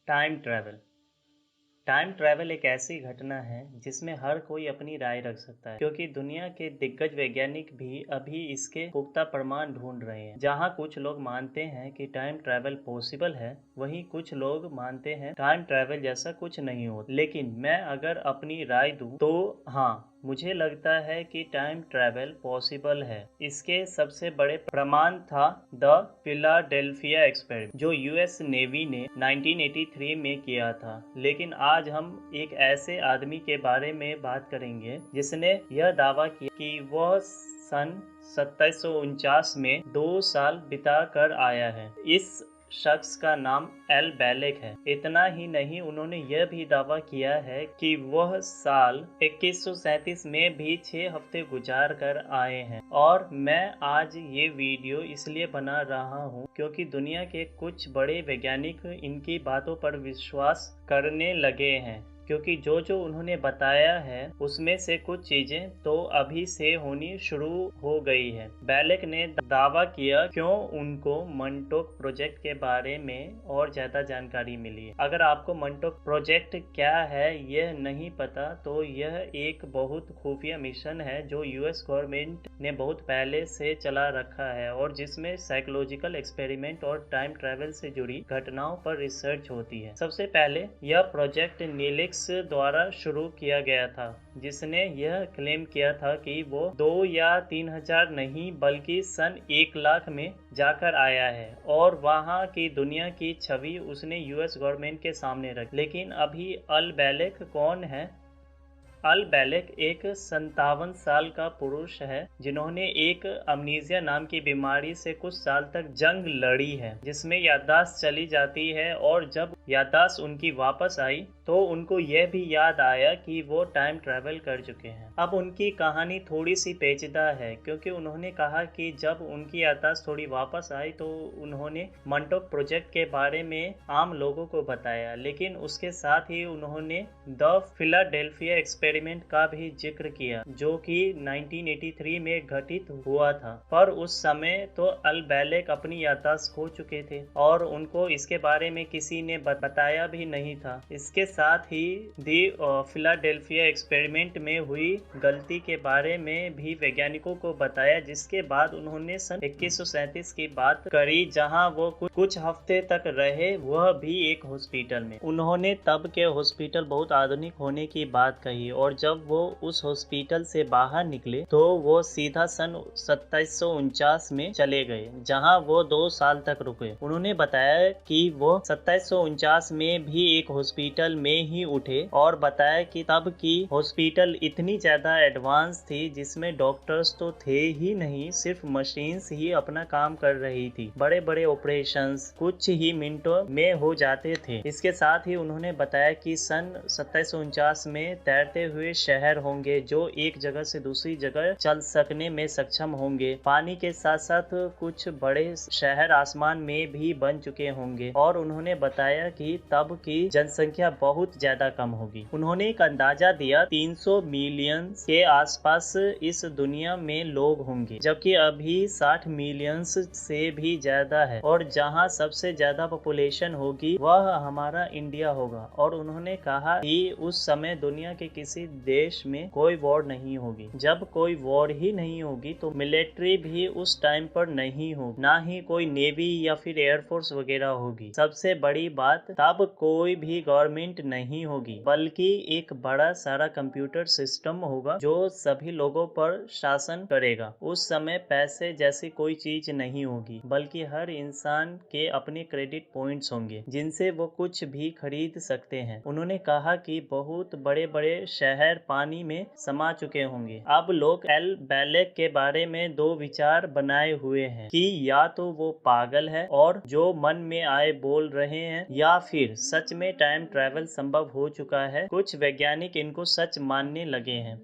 Time travel एक ऐसी घटना है जिसमें हर कोई अपनी राय रख सकता है, क्योंकि दुनिया के दिग्गज वैज्ञानिक भी अभी इसके पुख्ता प्रमाण ढूंढ रहे हैं। जहां कुछ लोग मानते हैं कि टाइम ट्रैवल पॉसिबल है, वहीं कुछ लोग मानते हैं टाइम ट्रैवल जैसा कुछ नहीं होता। लेकिन मैं अगर अपनी राय दूं तो हाँ, मुझे लगता है कि टाइम ट्रैवल पॉसिबल है। इसके सबसे बड़े प्रमाण था द फिलाडेल्फिया एक्सपेरिमेंट, जो यूएस नेवी ने 1983 में किया था। लेकिन आज हम एक ऐसे आदमी के बारे में बात करेंगे जिसने यह दावा किया कि वह सन 1749 में 2 साल बिता कर आया है। इस शख्स का नाम एल बैलेक है। इतना ही नहीं, उन्होंने यह भी दावा किया है कि वह साल 2137 में भी 6 हफ्ते गुजार कर आए हैं। और मैं आज ये वीडियो इसलिए बना रहा हूँ क्योंकि दुनिया के कुछ बड़े वैज्ञानिक इनकी बातों पर विश्वास करने लगे हैं, क्योंकि जो उन्होंने बताया है उसमें से कुछ चीजें तो अभी से होनी शुरू हो गई है। बैलेक ने दावा किया क्यों उनको मंटोक प्रोजेक्ट के बारे में और ज्यादा जानकारी मिली है। अगर आपको मंटोक प्रोजेक्ट क्या है यह नहीं पता, तो यह एक बहुत खुफिया मिशन है जो यूएस गवर्नमेंट ने बहुत पहले से चला रखा है और जिसमें साइकोलॉजिकल एक्सपेरिमेंट और टाइम ट्रैवल से जुड़ी घटनाओं पर रिसर्च होती है। सबसे पहले यह प्रोजेक्ट नीलिक्स द्वारा शुरू किया गया था, जिसने यह क्लेम किया था कि वो 2 या 3 हजार नहीं बल्कि सन 1 लाख में जाकर आया है और वहां की दुनिया की छवि उसने यूएस गवर्नमेंट के सामने रखी। लेकिन अभी अल बैलेक कौन है? अल बैलेक एक 57 साल का पुरुष है जिन्होंने एक अमनीजिया नाम की बीमारी से कुछ साल तक जंग लड़ी है, जिसमें याददाश्त चली जाती है और जब याददाश्त उनकी वापस आई तो उनको यह भी याद आया कि वो टाइम ट्रैवल कर चुके हैं। अब उनकी कहानी थोड़ी सी पेचीदा है, क्योंकि उन्होंने कहा कि जब उनकी याददाश्त थोड़ी वापस आई तो उन्होंने मंटोक प्रोजेक्ट के बारे में आम लोगों को बताया, लेकिन उसके साथ ही उन्होंने द फिलाडेल्फिया एक्सपेरिमेंट का भी जिक्र किया, जो कि 1983 में घटित हुआ था। पर उस समय तो अल बैलेक अपनी याददाश्त खो चुके थे और उनको इसके बारे में किसी ने बताया भी नहीं था। इसके साथ ही दी फिलाडेल्फिया एक्सपेरिमेंट में हुई गलती के बारे में भी वैज्ञानिकों को बताया, जिसके बाद उन्होंने सन 2137 की बात करी, जहां वो कुछ हफ्ते तक रहे, वह भी एक हॉस्पिटल में। उन्होंने तब के हॉस्पिटल बहुत आधुनिक होने की बात कही और जब वो उस हॉस्पिटल से बाहर निकले तो वो सीधा सन 2749 में चले गए, जहां वो 2 साल तक रुके। उन्होंने बताया कि वो 2749 में भी एक हॉस्पिटल में ही उठे और बताया कि तब की हॉस्पिटल इतनी ज्यादा एडवांस थी जिसमें डॉक्टर्स तो थे ही नहीं, सिर्फ मशीन्स ही अपना काम कर रही थी। बड़े बड़े ऑपरेशंस कुछ ही मिनटों में हो जाते थे। इसके साथ ही उन्होंने बताया कि सन 2749 में तैरते हुए शहर होंगे जो एक जगह से दूसरी जगह चल सकने में सक्षम होंगे। पानी के साथ साथ कुछ बड़े शहर आसमान में भी बन चुके होंगे और उन्होंने बताया कि तब की जनसंख्या बहुत ज्यादा कम होगी। उन्होंने एक अंदाजा दिया 300 मिलियन के आसपास इस दुनिया में लोग होंगे, जबकि अभी 60 मिलियन से भी ज्यादा है और जहां सबसे ज्यादा पॉपुलेशन होगी वह हमारा इंडिया होगा। और उन्होंने कहा कि उस समय दुनिया के किसी देश में कोई वॉर नहीं होगी। जब कोई वॉर ही नहीं होगी तो मिलिट्री भी उस टाइम पर नहीं होगी, ना ही कोई नेवी या फिर एयरफोर्स वगैरह होगी। सबसे बड़ी बात, तब कोई भी गवर्नमेंट नहीं होगी, बल्कि एक बड़ा सारा कंप्यूटर सिस्टम होगा जो सभी लोगों पर शासन करेगा। उस समय पैसे जैसी कोई चीज नहीं होगी, बल्कि हर इंसान के अपने क्रेडिट पॉइंट्स होंगे जिनसे वो कुछ भी खरीद सकते हैं। उन्होंने कहा कि बहुत बड़े बड़े शहर पानी में समा चुके होंगे। अब लोग एल बैलेक के बारे में 2 विचार बनाए हुए हैं कि या तो वो पागल है और जो मन में आए बोल रहे हैं, या फिर सच में टाइम ट्रैवल संभव हो चुका है। कुछ वैज्ञानिक इनको सच मानने लगे हैं।